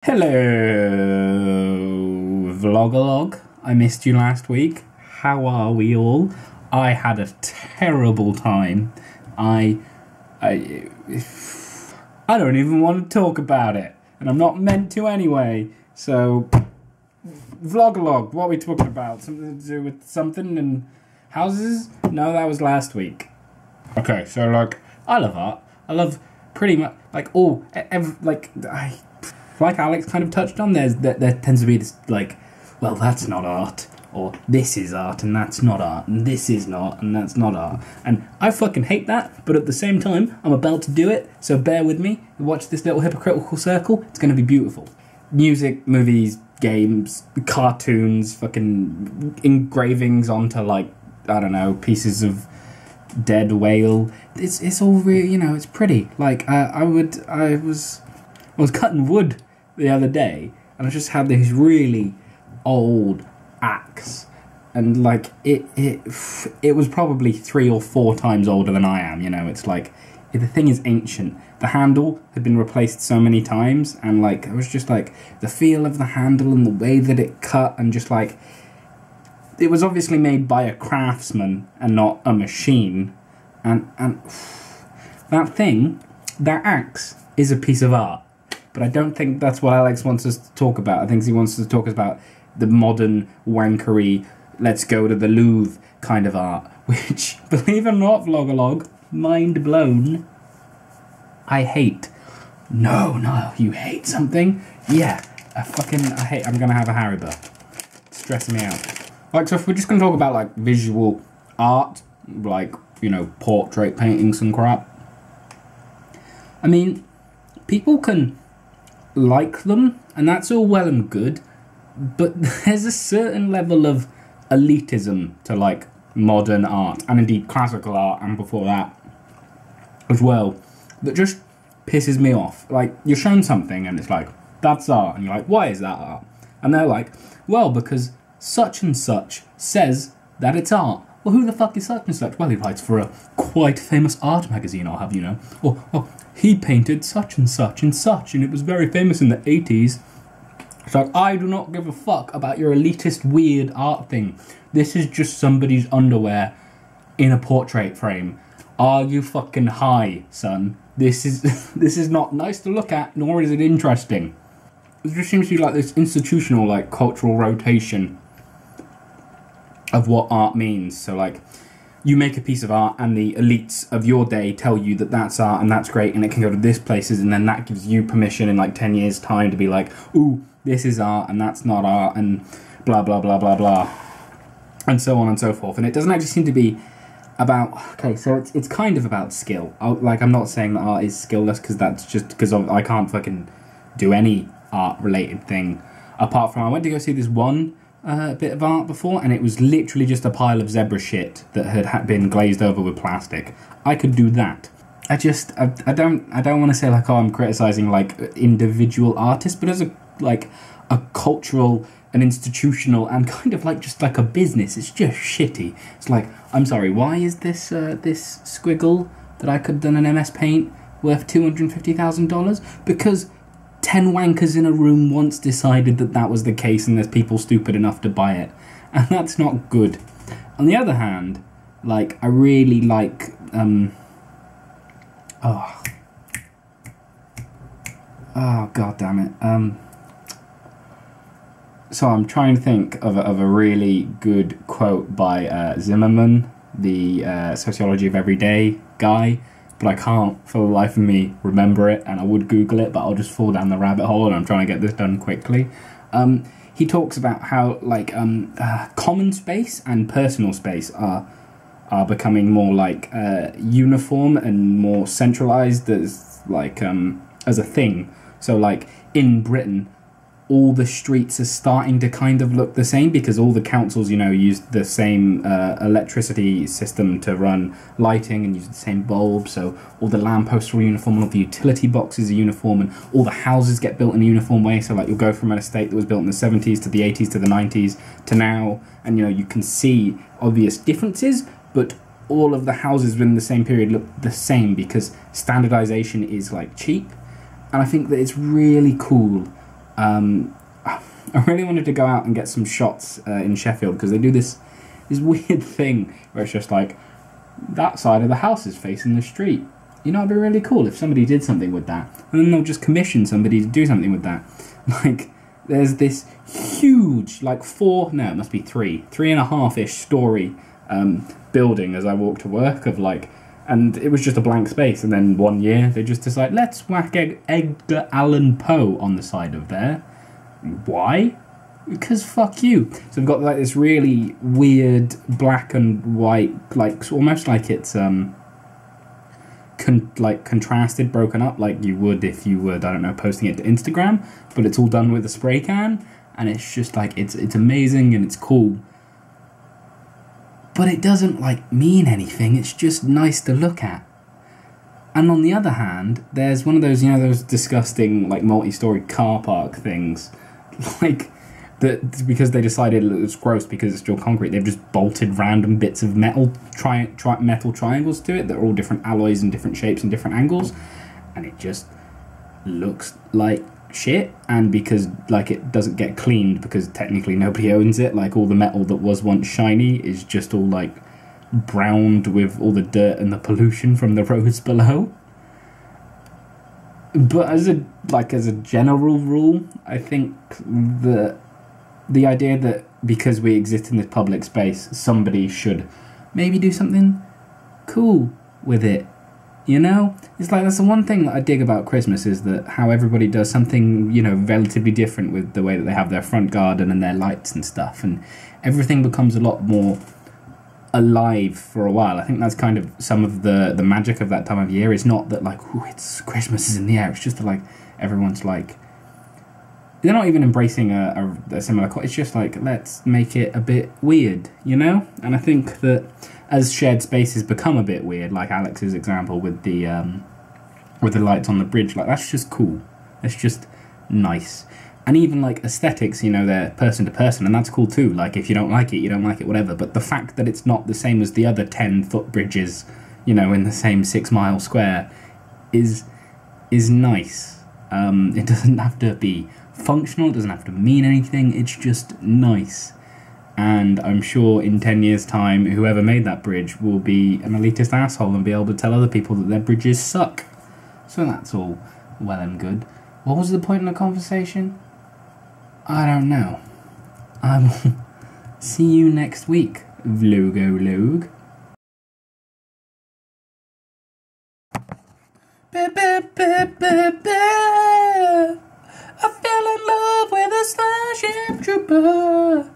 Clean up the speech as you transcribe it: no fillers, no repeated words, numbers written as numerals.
Hello, Vlogalogue. I missed you last week. How are we all? I had a terrible time. I don't even want to talk about it, and I'm not meant to anyway. So, Vlogalogue, what are we talking about? Something to do with something and houses? No, that was last week. Okay, so I love art. I love pretty much like like Alex kind of touched on, there tends to be this, well, that's not art, or this is art, and that's not art, and this is not, and that's not art. And I fucking hate that, but at the same time, I'm about to do it, so bear with me. Watch this little hypocritical circle. It's going to be beautiful. Music, movies, games, cartoons, fucking engravings onto, I don't know, pieces of dead whale. It's all really, it's pretty. I was cutting wood the other day, and I just had this really old axe, and it was probably 3 or 4 times older than I am. It's the thing is ancient. The handle had been replaced so many times, and it was just the feel of the handle and the way that it cut, and just it was obviously made by a craftsman and not a machine, and that axe is a piece of art. But I don't think that's what Alex wants us to talk about. I think he wants us to talk about the modern, wankery, let's go to the Louvre kind of art. Which, believe it or not, Vlogalogue, mind blown, I hate. No, you hate something? Yeah, I'm gonna have a Haribo. It's stressing me out. So if we're just gonna talk about, visual art, portrait paintings and crap, I mean, people can like them, and that's all well and good, but there's a certain level of elitism to modern art, and indeed classical art, and before that as well, that just pisses me off. You're shown something and it's that's art, and you're why is that art? And they're well, because such and such says that it's art. Well, who the fuck is such and such? Well, he writes for a quite famous art magazine, I'll have you know. Or he painted such and such and such, and it was very famous in the 80s. It's I do not give a fuck about your elitist weird art thing. This is just somebody's underwear in a portrait frame. Are you fucking high, son? This is not nice to look at, nor is it interesting. It just seems to be this institutional, cultural rotation of what art means. So you make a piece of art, and the elites of your day tell you that that's art and that's great and it can go to this places, and then that gives you permission in 10 years time to be ooh, this is art and that's not art, and blah blah blah blah blah, and so on and so forth. And it doesn't actually seem to be about, okay, so it's kind of about skill. I'm not saying that art is skillless, because that's just because I can't fucking do any art related thing, apart from I went to go see this one bit of art before, and it was literally just a pile of zebra shit that had been glazed over with plastic. I could do that. I don't want to say I'm criticizing individual artists, but as a cultural and institutional and kind of just a business, it's just shitty. It's I'm sorry, why is this this squiggle that I could have done in MS Paint worth $250,000? Because 10 wankers in a room once decided that was the case, and there's people stupid enough to buy it, and that's not good. On the other hand, I really oh god damn it. So I'm trying to think of a really good quote by Zimmerman, the Sociology of Everyday guy, but I can't for the life of me remember it, and I would Google it, but I'll just fall down the rabbit hole, and I'm trying to get this done quickly. He talks about how common space and personal space are becoming more uniform and more centralized as a thing. So in Britain, all the streets are starting to kind of look the same, because all the councils, use the same electricity system to run lighting and use the same bulb, so all the lampposts are uniform, and all the utility boxes are uniform, and all the houses get built in a uniform way. So you'll go from an estate that was built in the 70s to the 80s to the 90s to now, and you can see obvious differences, but all of the houses within the same period look the same, because standardization is cheap. And I think that it's really cool I really wanted to go out and get some shots in Sheffield, because they do this weird thing where it's just like, that side of the house is facing the street. You know, it'd be really cool if somebody did something with that. And then they'll just commission somebody to do something with that. Like, there's this huge, like it must be 3.5-ish story building as I walk to work of like, and it was just a blank space, and then one year they just decide, let's whack Edgar Allan Poe on the side of there. Why? Because fuck you. So we've got like this really weird black and white, like almost like it's contrasted, broken up, like you would if you were, I don't know, posting it to Instagram, but it's all done with a spray can, and it's just like, it's amazing and it's cool. But it doesn't like mean anything, it's just nice to look at. And on the other hand, there's one of those, you know, those disgusting like multi-story car park things, like that, because they decided it was gross because it's still concrete, they've just bolted random bits of metal metal triangles to it that are all different alloys and different shapes and different angles, and it just looks like shit. And because like it doesn't get cleaned because technically nobody owns it, like all the metal that was once shiny is just all like browned with all the dirt and the pollution from the roads below. But as a general rule, I think that the idea that because we exist in this public space, somebody should maybe do something cool with it, you know? It's like, that's the one thing that I dig about Christmas, is that how everybody does something, you know, relatively different with the way that they have their front garden and their lights and stuff, and everything becomes a lot more alive for a while. I think that's kind of some of the magic of that time of year. It's not that like, ooh, it's Christmas is in the air, it's just that like everyone's like, they're not even embracing a similar, it's just like, let's make it a bit weird, you know? And I think that as shared spaces become a bit weird, like Alex's example with the lights on the bridge, like that's just cool. It's just nice. And even like aesthetics, you know, they're person to person, and that's cool too. Like if you don't like it, you don't like it, whatever. But the fact that it's not the same as the other 10 footbridges, you know, in the same 6-mile square is nice. It doesn't have to be functional, it doesn't have to mean anything, it's just nice. And I'm sure in 10 years' time, whoever made that bridge will be an elitist asshole and be able to tell other people that their bridges suck. So that's all well and good. What was the point in the conversation? I don't know. I will see you next week, Vlogalogue. I fell in love with a Starship Trooper.